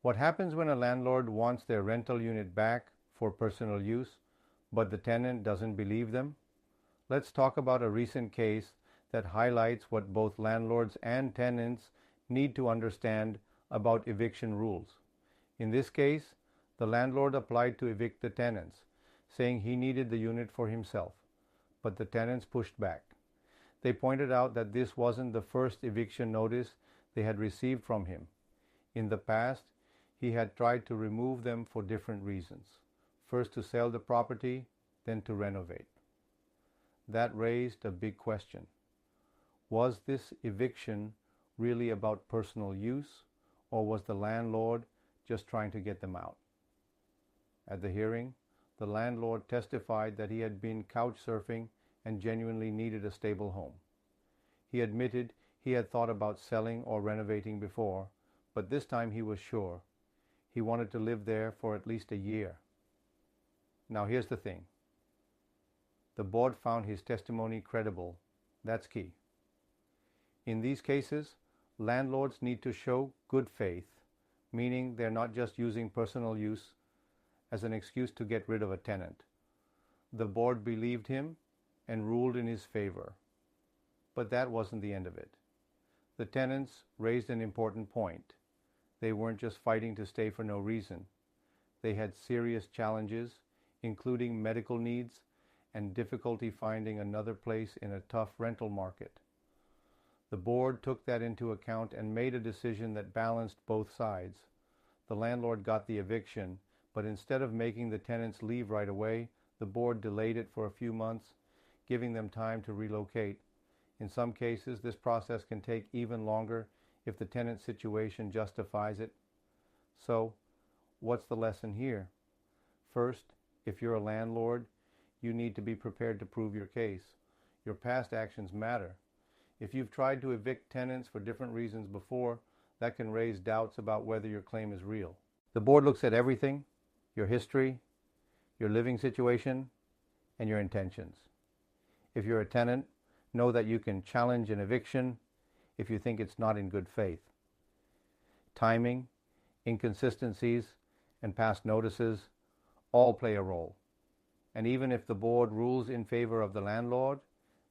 What happens when a landlord wants their rental unit back for personal use, but the tenant doesn't believe them? Let's talk about a recent case that highlights what both landlords and tenants need to understand about eviction rules. In this case, the landlord applied to evict the tenants, saying he needed the unit for himself, but the tenants pushed back. They pointed out that this wasn't the first eviction notice they had received from him. In the past, he had tried to remove them for different reasons. First to sell the property, then to renovate. That raised a big question. Was this eviction really about personal use, or was the landlord just trying to get them out? At the hearing, the landlord testified that he had been couch surfing and genuinely needed a stable home. He admitted he had thought about selling or renovating before, but this time he was sure. He wanted to live there for at least a year. Now here's the thing. The board found his testimony credible. That's key. In these cases, landlords need to show good faith, meaning they're not just using personal use as an excuse to get rid of a tenant. The board believed him and ruled in his favor. But that wasn't the end of it. The tenants raised an important point. They weren't just fighting to stay for no reason. They had serious challenges, including medical needs and difficulty finding another place in a tough rental market. The board took that into account and made a decision that balanced both sides. The landlord got the eviction, but instead of making the tenants leave right away, the board delayed it for a few months, giving them time to relocate. In some cases, this process can take even longer if the tenant situation justifies it. So, what's the lesson here? First, if you're a landlord, you need to be prepared to prove your case. Your past actions matter. If you've tried to evict tenants for different reasons before, that can raise doubts about whether your claim is real. The board looks at everything: your history, your living situation, and your intentions. If you're a tenant, know that you can challenge an eviction if you think it's not in good faith. Timing, inconsistencies, and past notices all play a role. And even if the board rules in favor of the landlord,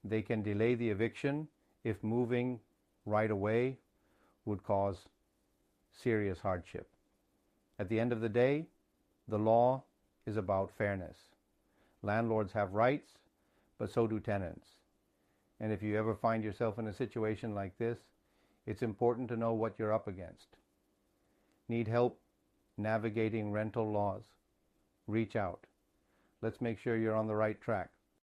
they can delay the eviction if moving right away would cause serious hardship. At the end of the day, the law is about fairness. Landlords have rights, but so do tenants. And if you ever find yourself in a situation like this, it's important to know what you're up against. Need help navigating rental laws? Reach out. Let's make sure you're on the right track.